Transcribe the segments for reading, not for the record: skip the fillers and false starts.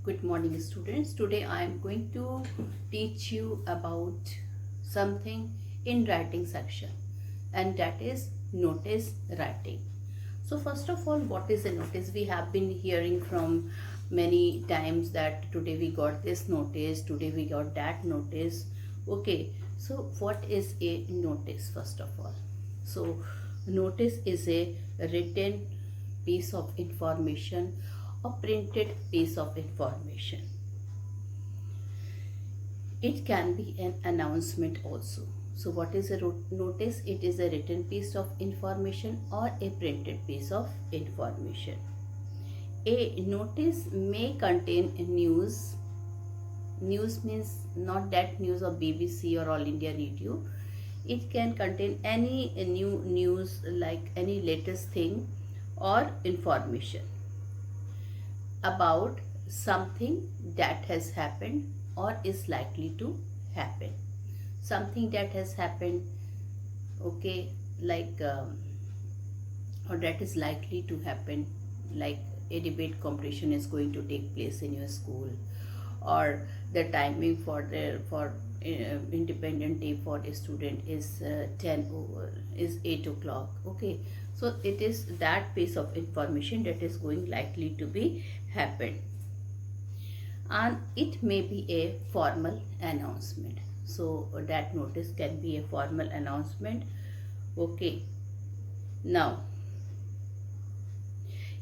Good morning, students. Today I am going to teach you about something in writing section, and that is notice writing. So first of all, what is a notice? We have been hearing from many times that today we got this notice, today we got that notice. Okay, so what is a notice first of all? So notice is a written piece of information, a printed piece of information. It can be an announcement also. So what is a notice? It is a written piece of information or a printed piece of information. A notice may contain news. News means not that news of BBC or All India Radio. It can contain any new news, like any latest thing or information about something that has happened or is likely to happen. Something that has happened, okay, like or that is likely to happen, like a debate competition is going to take place in your school, or the timing for independent day for a student is 8 o'clock. Okay, so it is that piece of information that is going likely to be happen, and it may be a formal announcement. So that notice can be a formal announcement. Okay, now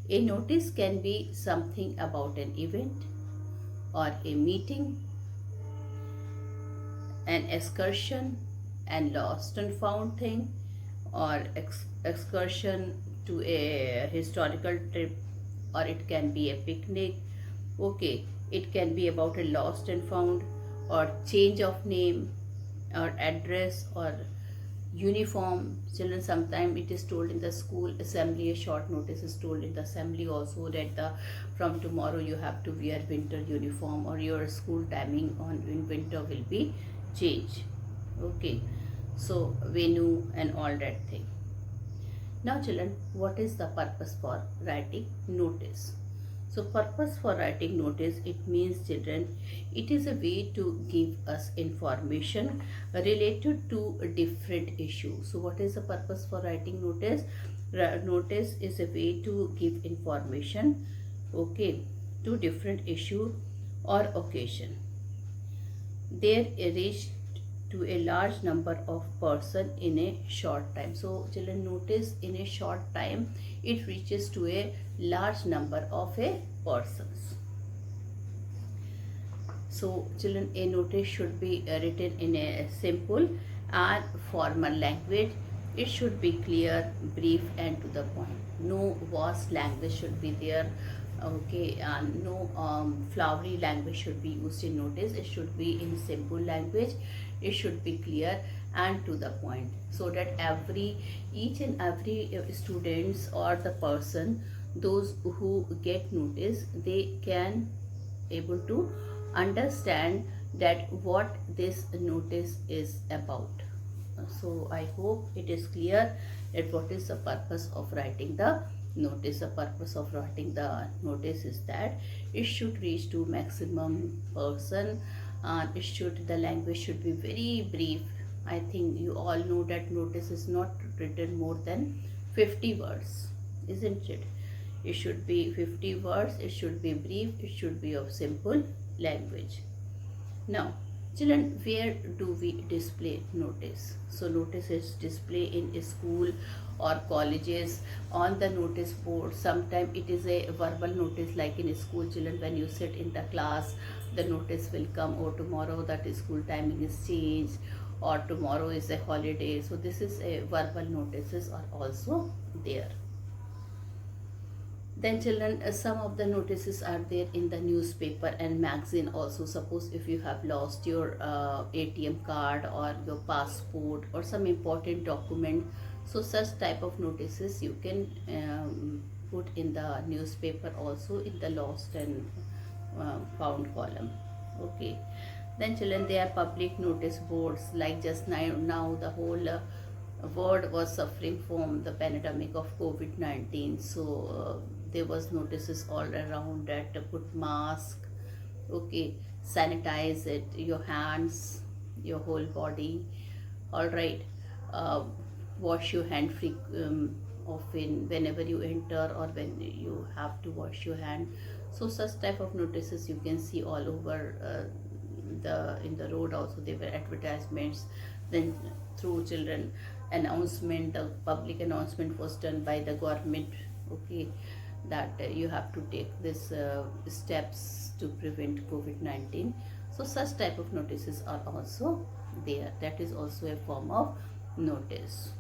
a notice can be something about an event or a meeting, an excursion, and lost and found thing, or excursion to a historical trip, or it can be a picnic. Okay, it can be about a lost and found, or change of name, or address, or uniform. Children, sometime it is told in the school assembly, a short notice is told in the assembly also that from tomorrow you have to wear winter uniform, or your school timing on in winter will be changed. Okay, so venue and all that thing. Now children, what is the purpose for writing notice? So purpose for writing notice, it means children, it is a way to give us information related to a different issue. So what is the purpose for writing notice? Notice is a way to give information, okay, to different issue or occasion. There reached to a large number of person in a short time. So children, notice in a short time it reaches to a large number of a persons. So children, a notice should be written in a simple and formal language. It should be clear, brief, and to the point. No vast language should be there. Okay, and no flowery language should be used in notice. It should be in simple language. It should be clear and to the point, so that each and every students or the person, those who get notice, they can able to understand that what this notice is about. So I hope it is clear that what is the purpose of writing the notice. The purpose of writing the notice is that it should reach to maximum person, and the language should be very brief. I think you all know that notice is not written more than 50 words, isn't it? It should be 50 words, it should be brief, it should be of simple language. Now children, where do we display notice? So notice is displayed in a school or colleges on the notice board. Sometimes it is a verbal notice, like in a school. Children, when you sit in the class, the notice will come, or tomorrow that school timing is changed, or tomorrow is a holiday. So this is a verbal notices are also there. Then children, some of the notices are there in the newspaper and magazine also. Suppose if you have lost your ATM card or your passport or some important document, so such type of notices you can put in the newspaper also, in the lost and found column. Okay, then children, there are public notice boards, like just now the whole world was suffering from the pandemic of COVID-19. So there was notices all around that put mask, Okay, sanitize it, your hands, your whole body. All right. uh, Wash your hand often whenever you enter or when you have to wash your hand. So such type of notices you can see all over the in the road. Also there were advertisements. Then through children announcement, the public announcement was done by the government. Okay, that you have to take this steps to prevent COVID-19. So such type of notices are also there. That is also a form of notice.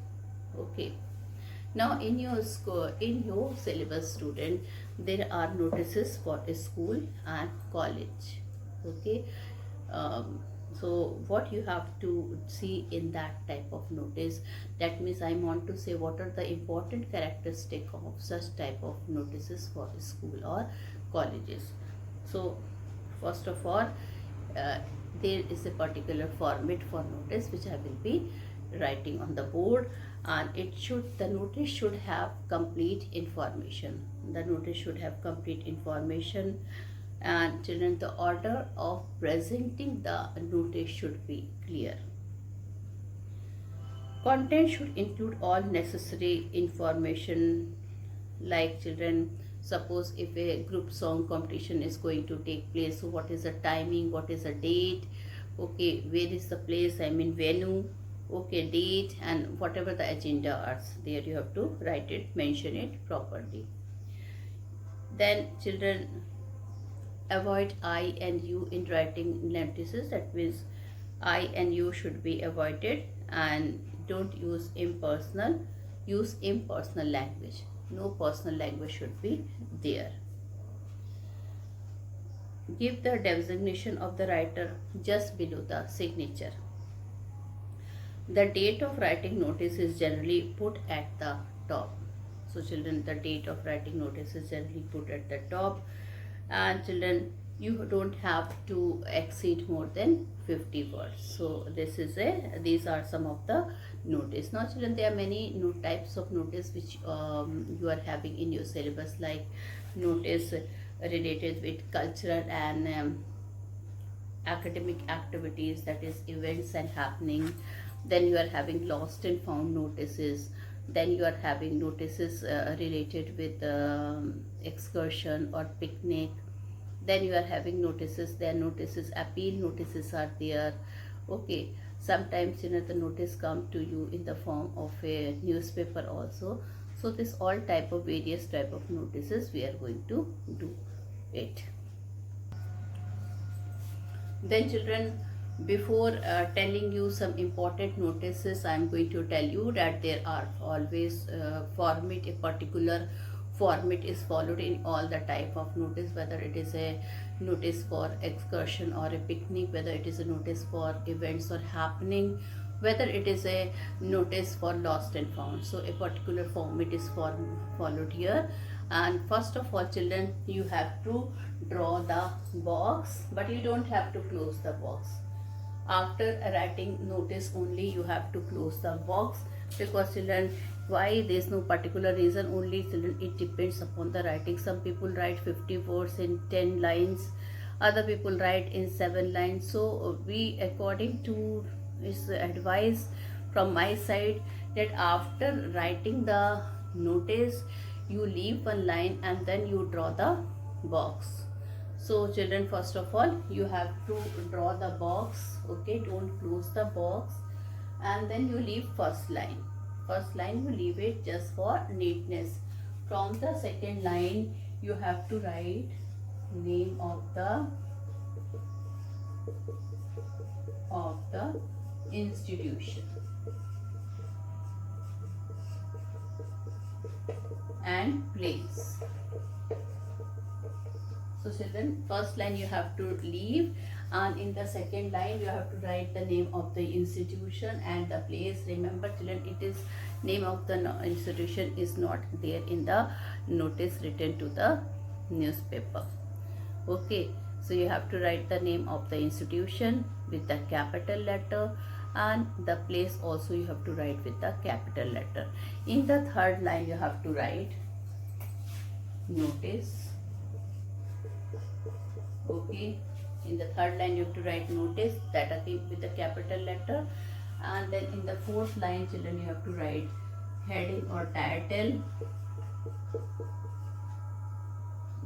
Okay, now in your school, in your syllabus student, there are notices for a school and college. Okay, um, so what you have to see in that type of notice, that means I want to say what are the important characteristic of such type of notices for school or colleges. So first of all, uh, there is a particular format for notice which I will be writing on the board, and the notice should have complete information. The notice should have complete information. And children, the order of presenting the notice should be clear. Content should include all necessary information, like children, suppose if a group song competition is going to take place, so what is the timing, what is the date, okay, where is the place, I mean venue, okay, date, and whatever the agenda are there, you have to write it, mention it properly. Then children, avoid I and you in writing notices. That means I and you should be avoided, and don't use impersonal. Use impersonal language. No personal language should be there. Give the designation of the writer just below the signature. The date of writing notice is generally put at the top. So children, the date of writing notice is generally put at the top. And children, you don't have to exceed more than 50 words. So these are some of the notice. Now children, there are many types of notice which you are having in your syllabus, like notice related with cultural and academic activities, that is events and happening. Then you are having lost and found notices. Then you are having notices related with excursion or picnic. Then you are having notices, their notices, appeal notices are there. Okay, sometimes the notice come to you in the form of a newspaper also. So this all type of various type of notices we are going to do it. Then children, before telling you some important notices, I am going to tell you that there are always format, a particular format is followed in all the type of notice, whether it is a notice for excursion or a picnic, whether it is a notice for events or happening, whether it is a notice for lost and found. So a particular format is followed here. And first of all children, you have to draw the box, but you don't have to close the box. After writing notice only you have to close the box, because children, why? There is no particular reason, only children, it depends upon the writing. Some people write 50 words in 10 lines, other people write in 7 lines. So we, according to is advice from my side, that after writing the notice you leave one line and then you draw the box. So children, first of all you have to draw the box. Okay, don't close the box, and then you leave first line. First line you leave it just for neatness. From the second line you have to write name of the institution and place. So children, first line you have to leave, and in the second line you have to write the name of the institution and the place. Remember children, it is name of the institution is not there in the notice written to the newspaper. Okay, so you have to write the name of the institution with the capital letter, and the place also you have to write with the capital letter. In the third line you have to write notice. Okay, In the third line you have to write notice, that again with the capital letter. And then in the fourth line, children, you have to write heading or title.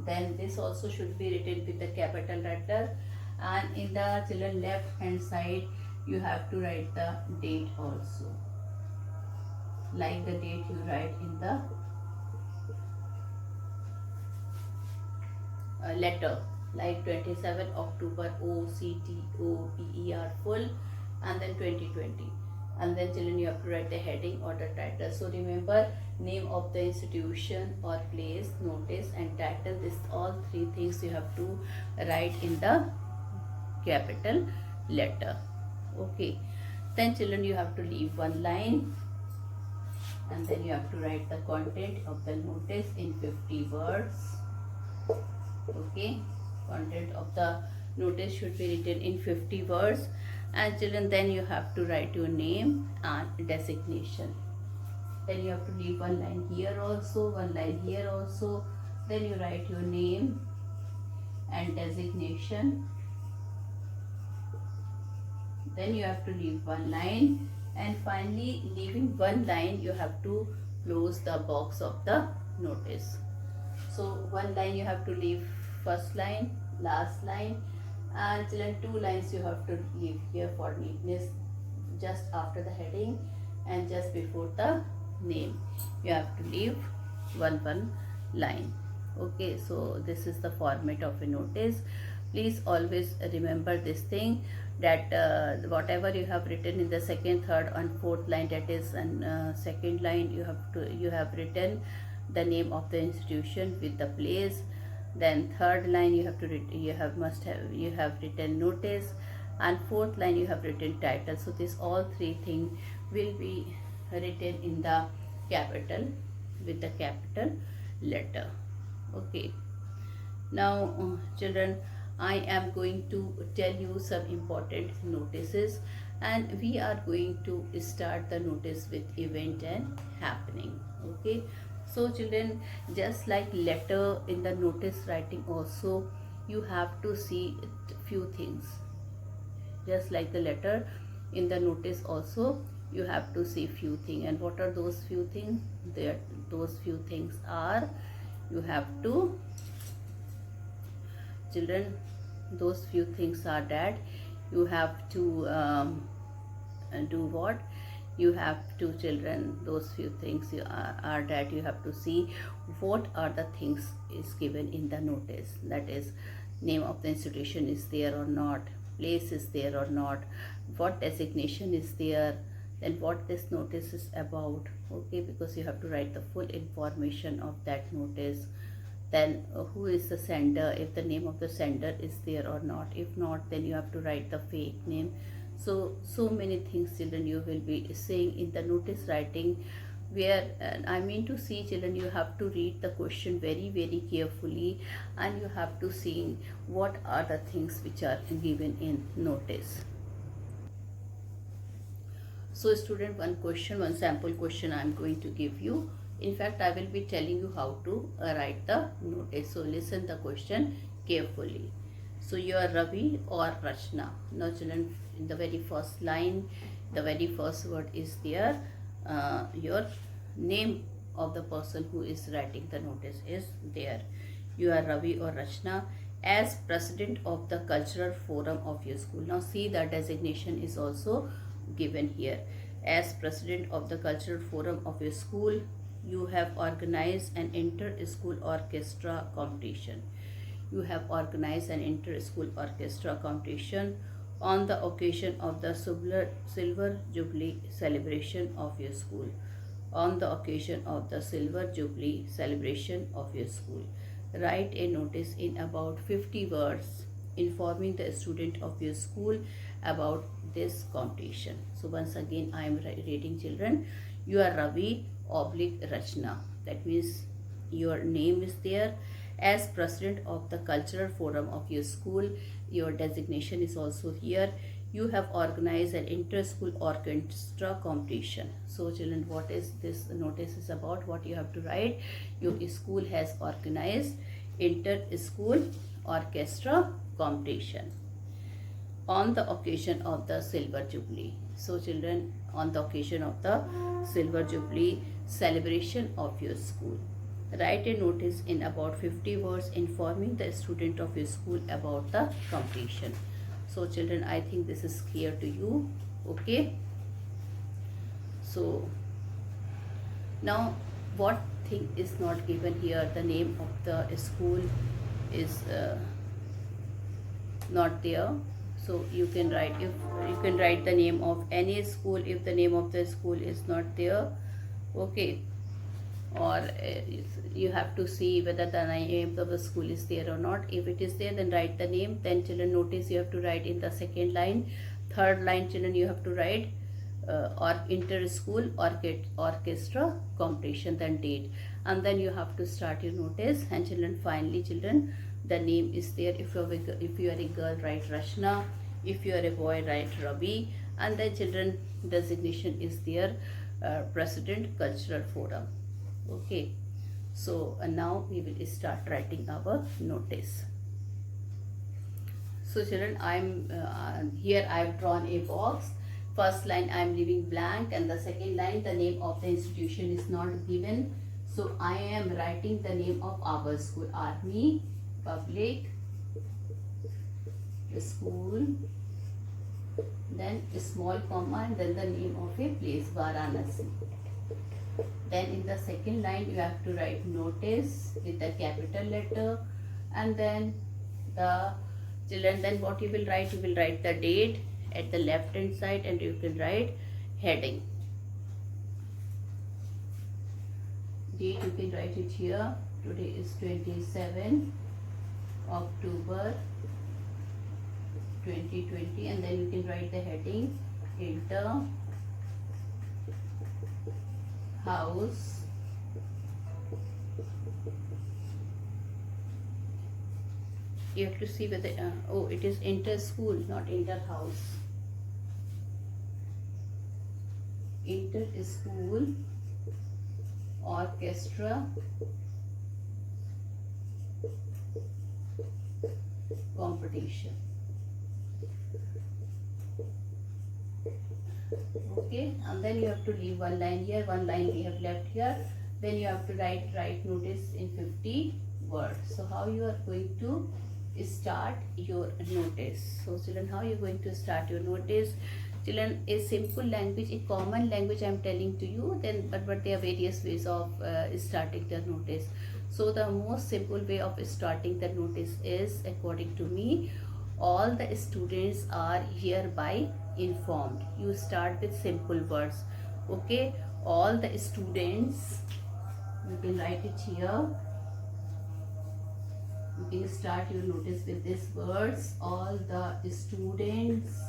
Then this also should be written with the capital letter. And in the children left hand side, you have to write the date also, like the date you write in the letter, like 27 October OCTOPER full, and then 2020. And then children, you have to write the heading or the title. So remember, name of the institution or place, notice and title, this all three things you have to write in the capital letter. Okay, then children, you have to leave one line, and then you have to write the content of the notice in 50 words. Okay, content of the notice should be written in 50 words. And children, then you have to write your name and designation. Then you have to leave one line here also, one line here also. Then you write your name and designation. Then you have to leave one line, and finally, leaving one line, you have to close the box of the notice. So one line you have to leave first line, last line, and children, two lines you have to leave here for neatness, just after the heading and just before the name. You have to leave one line. Okay, so this is the format of a notice. Please always remember this thing, that whatever you have written in the second, third and fourth line, that is, and second line you have written the name of the institution with the place. Then third line you have written notice, and fourth line you have written title. So this all three things will be written in the capital, with the capital letter. Okay, now children, I am going to tell you some important notices, and we are going to start the notice with event and happening. Okay, so children, just like letter, in the notice writing also you have to see few things. Just like the letter, in the notice also you have to see few things. And what are those few things? Those few things are, you have to, children, those few things are that you have to do what? You have to, children, those few things are that you have to see what are the things is given in the notice. That is, name of the institution is there or not, place is there or not, what designation is there, then what this notice is about. Okay, because you have to write the full information of that notice. Then who is the sender, if the name of the sender is there or not. If not, then you have to write the fake name. So many things, children, you will be saying in the notice writing, where I mean to see, children, you have to read the question very carefully, and you have to see what are the things which are given in notice. So student, one sample question I am going to give you. In fact, I will be telling you how to write the notice. So listen the question carefully. So you are Ravi or Rachna. Now children, in the very first line, the very first word is there. Your name of the person who is writing the notice is there. You are Ravi or Rachna as president of the cultural forum of your school. Now see, the designation is also given here. As president of the cultural forum of your school, you have organized an inter-school orchestra competition. You have organized an inter-school orchestra competition on the occasion of the Silver Jubilee celebration of your school. On the occasion of the Silver Jubilee celebration of your school, write a notice in about 50 words informing the student of your school about this competition. So once again, I am reading, children. You are Ravi oblique Rachna. That means your name is there. As president of the cultural forum of your school, your designation is also here. You have organized an inter-school orchestra competition. So children, what is this notice is about? What you have to write? Your school has organized inter-school orchestra competition. on the occasion of the silver jubilee. So children, on the occasion of the silver jubilee celebration of your school, write a notice in about 50 words informing the student of your school about the completion. So children, I think this is clear to you. Okay, so now what thing is not given here? The name of the school is not there. So you can write, if you can write the name of any school if the name of the school is not there. Okay, or you have to see whether the name of the school is there or not. If it is there, then write the name. Then children, notice you have to write in the second line. Third line, children, you have to write or inter school orchestra competition, then date, and then you have to start your notice. And children, finally children, the name is there. If you are a girl, write Rashna. If you are a boy, write Ravi. And then children, designation is there, President Cultural Forum. Okay, so now we will start writing our notice. So children, here I have drawn a box. First line I am leaving blank, and the second line, the name of the institution is not given. So I am writing the name of our school, Army Public School, then a small comma, and then the name of a place, Varanasi. Then in the second line you have to write notice with a capital letter, and then the children, then what you will write? You will write the date at the left hand side, and you can write heading. Date you can write it here. Today is 27 October 2020, and then you can write the heading inter house you have to see whether oh, it is inter school, not inter house. Inter school orchestra competition. Okay, and then you have to leave one line here, one line we have left here. Then you have to write notice in 50 words. So how you are going to start your notice? So children, how you are going to start your notice? Children, a simple language, a common language I am telling to you, then but there are various ways of starting the notice. So the most simple way of starting the notice is, according to me, all the students are hereby informed. You start with simple words. Okay, all the students, you can write it here. You can start your notice with these words. All the students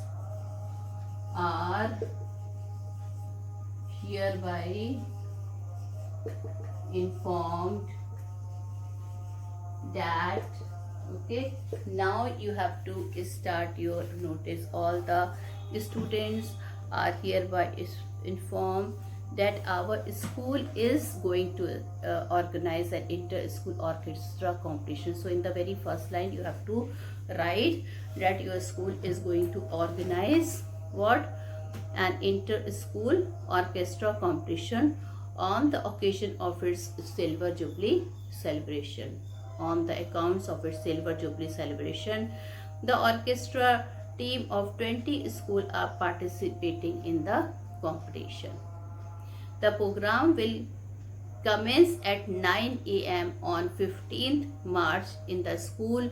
are hereby informed that. Okay, now you have to start your notice. All the students are hereby informed that our school is going to organize an inter-school orchestra competition. So in the very first line you have to write that your school is going to organize what? An inter-school orchestra competition on the occasion of its silver jubilee celebration. On the accounts of its silver jubilee celebration, the orchestra team of 20 schools are participating in the competition. The program will commence at 9 a.m. on 15th March in the school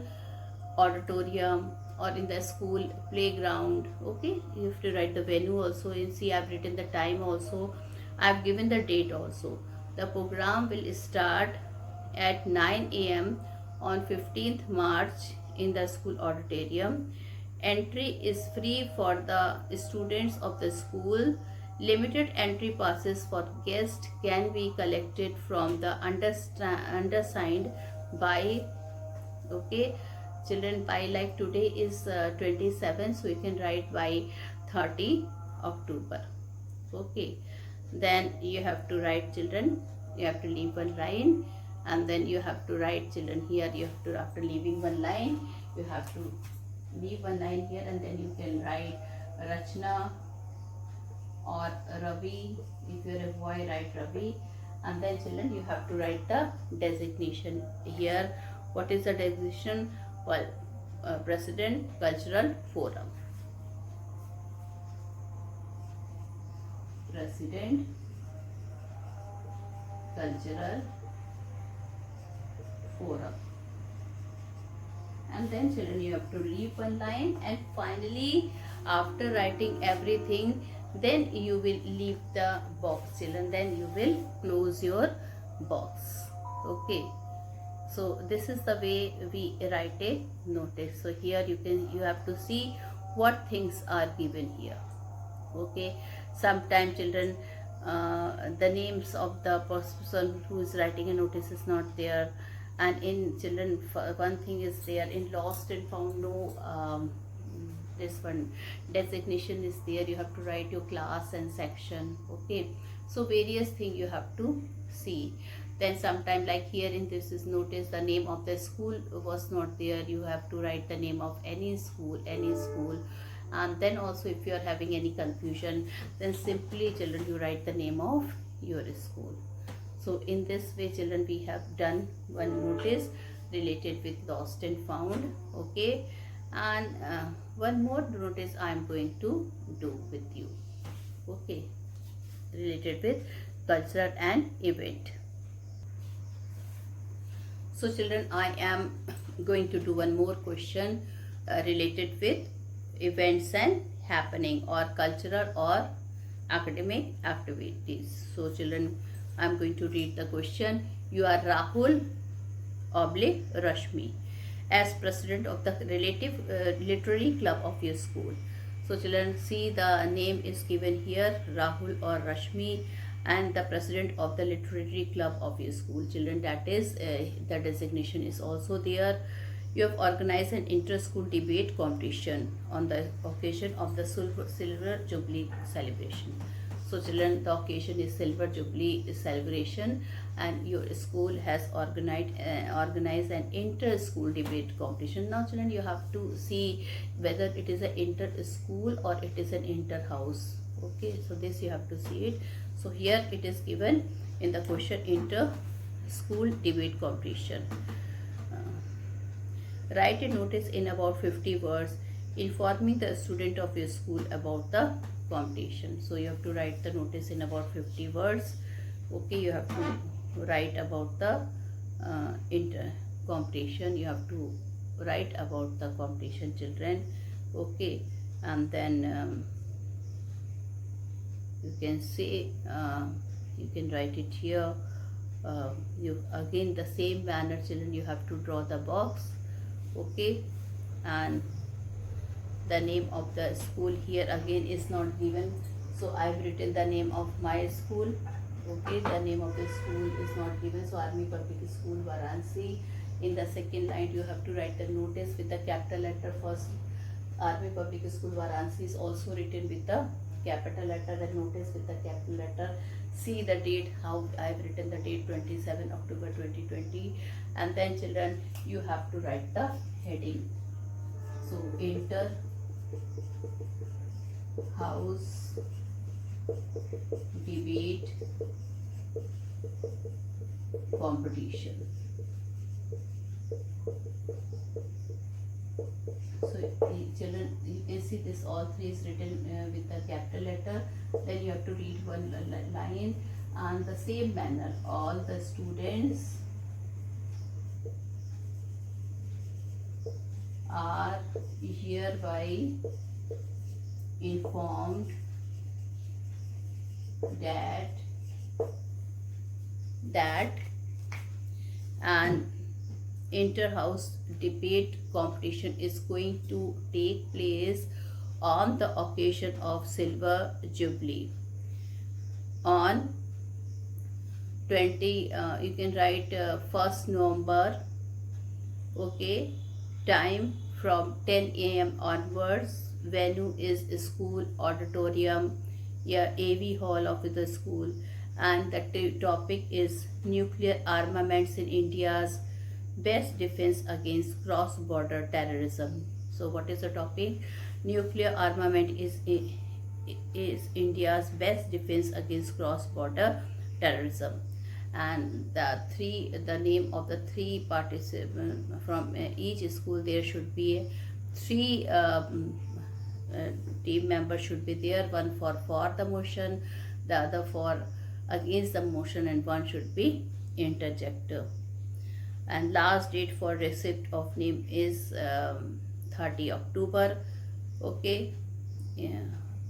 auditorium or in the school playground. Okay, you have to write the venue also. You see, I've written the time also. I've given the date also. The program will start at 9 a.m. on 15th March in the school auditorium. Entry is free for the students of the school. Limited entry passes for guests can be collected from the undersigned by, okay, children, by, like today is 27, so you can write by 30 October. Okay, then you have to write, children, you have to leave one line, and then you have to write, children, here you have to, after leaving one line, you have to leave one line here, and then you can write Rachna or Ravi. If you're a boy, write Ravi. And then children, you have to write the designation here. What is the designation? Well, President Cultural Forum. President Cultural Forum. And then children, you have to leave one line, and finally after writing everything, then you will leave the box children, then you will close your box. Okay, so this is the way we write a notice. So here you have to see what things are given here. Okay, sometimes children, the names of the person who is writing a notice is not there, and in children one thing is there, in lost and found, no this one designation is there. You have to write your class and section. Okay, so various thing you have to see. Then sometime, like here in this is notice, the name of the school was not there. You have to write the name of any school. And then also, if you are having any confusion, then simply children, you write the name of your school. So in this way children, we have done one notice related with lost and found. Okay, and one more notice I am going to do with you. Okay, related with culture and event. So children, I am going to do one more question related with events and happening, or cultural or academic activities. So children, I am going to read the question. You are Rahul oblique Rashmi as president of the relative literary club of your school. So children, see the name is given here, Rahul or Rashmi, and the president of the literary club of your school. Children, that is the designation is also there. You have organized an inter-school debate competition on the occasion of the Silver Jubilee celebration. So children, the occasion is Silver Jubilee celebration, and your school has organized an inter-school debate competition. Now children, you have to see whether it is an inter-school or it is an inter-house. Okay, so this you have to see it. So here it is given in the question, inter-school debate competition. Write a notice in about 50 words informing the student of your school about the competition. So you have to write the notice in about 50 words. Okay, you have to write about the competition. You have to write about the competition, children. Okay, and then you can say, you can write it here. You again the same manner, children, you have to draw the box. Okay, and the name of the school here again is not given, so I've written the name of my school. Okay, the name of the school is not given, so Army Public School Varanasi. In the second line you have to write the notice with the capital letter first. Army Public School Varanasi is also written with the capital letter, the notice with the capital letter. See the date, how I've written the date, 27 October 2020. And then children, you have to write the heading. So inter house debate competition. So children, you can see this all three is written with the capital letter. Then you have to read one line, and the same manner all the students are hereby informed that an inter-house debate competition is going to take place on the occasion of Silver Jubilee on 20 you can write 1st November. Okay, time from 10 a.m. onwards. Venue is school auditorium, yeah, AV hall of the school, and the topic is nuclear armaments in India's best defense against cross-border terrorism. So what is the topic? Nuclear armament is India's best defense against cross-border terrorism. And the name of the three participants from each school, there should be three team members should be there, one for the motion, the other for against the motion, and one should be interjector. And last date for receipt of name is 30 October. Okay, yeah,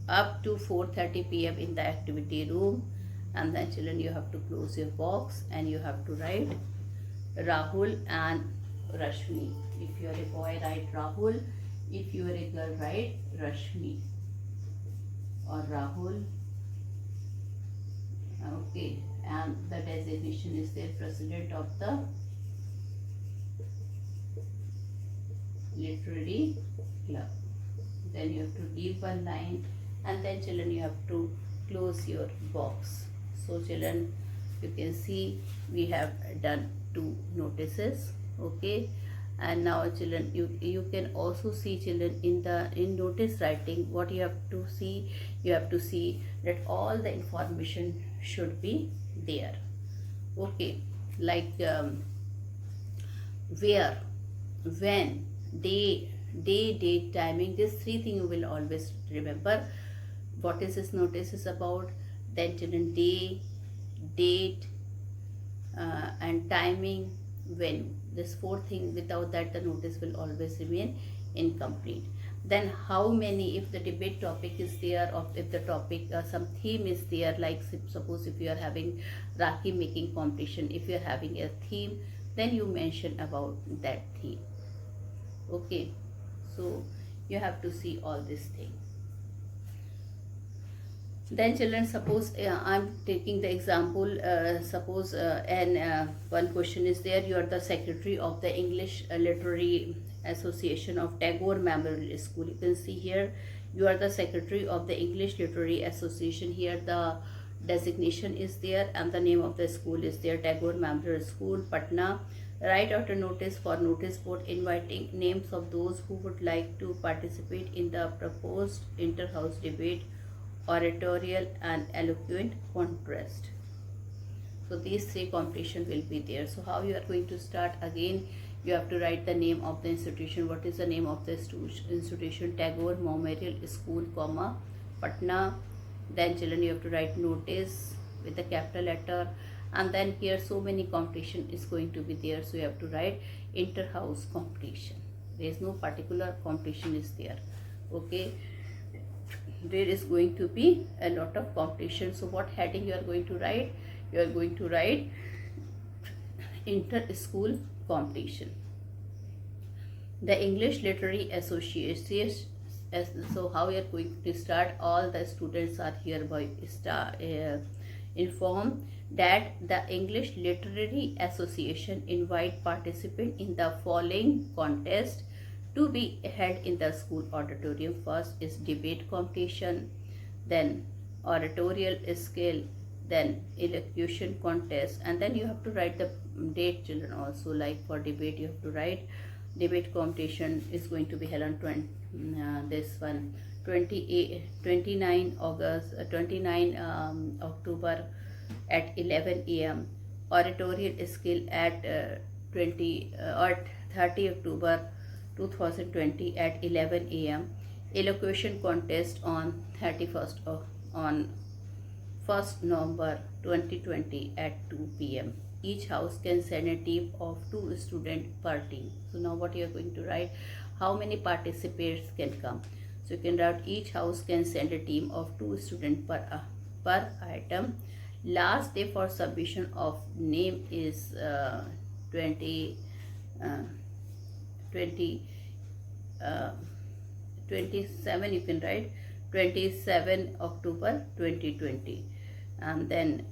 up to 4:30 p.m. in the activity room. And then children, you have to close your box and you have to write Rahul and Rashmi. If you are a boy, write Rahul. If you are a girl, write Rashmi or Rahul. Okay, and the designation is there, president of the literary club. Then you have to leave one line, and then children, you have to close your box. So children, you can see we have done 2 notices. Okay, and now children, you can also see children in notice writing, what you have to see, you have to see that all the information should be there. Okay, like where, when, day, date, timing. These 3 things you will always remember. What is this notice is about? Then children, day, date, and timing, when. This 4 thing, without that the notice will always remain incomplete. Then how many, if the debate topic is there, or if the topic some theme is there, like suppose if you are having Rakhi making competition, if you are having a theme, then you mention about that theme. Okay, so you have to see all these things. Then children, suppose I'm taking the example, suppose one question is there, you are the secretary of the English Literary Association of Tagore Memorial School. You can see here, you are the secretary of the English Literary Association. Here the designation is there and the name of the school is there, Tagore Memorial School, Patna. Write out a notice for notice board inviting names of those who would like to participate in the proposed inter-house debate, oratorial and eloquent contest. So these 3 competition will be there. So how you are going to start? Again, you have to write the name of the institution. What is the name of the institution? Tagore Memorial School, comma, Patna. Then children, you have to write notice with the capital letter, and then here so many competition is going to be there, so you have to write inter-house competition. There is no particular competition is there. Okay, there is going to be a lot of competition. So what heading you are going to write? You are going to write inter-school competition. The English Literary Association. So how we are going to start? All the students are hereby informed that the English Literary Association invite participants in the following contest to be held in the school auditorium. First is debate competition, then oratorial skill, then elocution contest, and then you have to write the date, children. Also, like for debate, you have to write debate competition is going to be held on 29 October at 11 a.m. Oratorial skill at 30 October 2020 at 11 a.m. Elocution contest on 1st November 2020 at 2 p.m. Each house can send a team of 2 students per team. So now what you are going to write? How many participants can come? So you can write each house can send a team of 2 students per item. Last day for submission of name is 27. You can write 27 October 2020, and then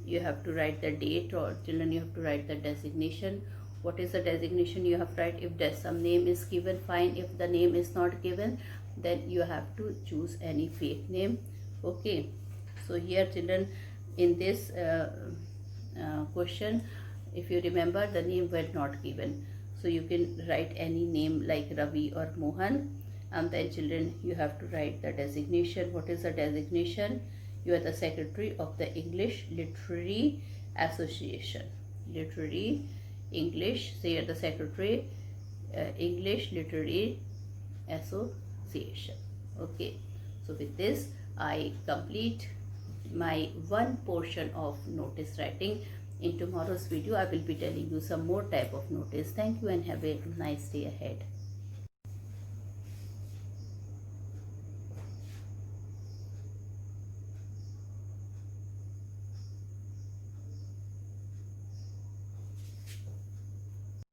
you have to write the date, or children you have to write the designation. What is the designation? You have to write if there's some name is given, fine. If the name is not given, then you have to choose any fake name. Okay, so here children, in this question, if you remember, the name were not given. So you can write any name like Ravi or Mohan, and then children, you have to write the designation. What is the designation? You are the secretary of the English Literary Association. Literary English, so you are the secretary, English Literary Association. Okay, so with this I complete my one portion of notice writing. In tomorrow's video I will be telling you some more type of notice. Thank you and have a nice day ahead.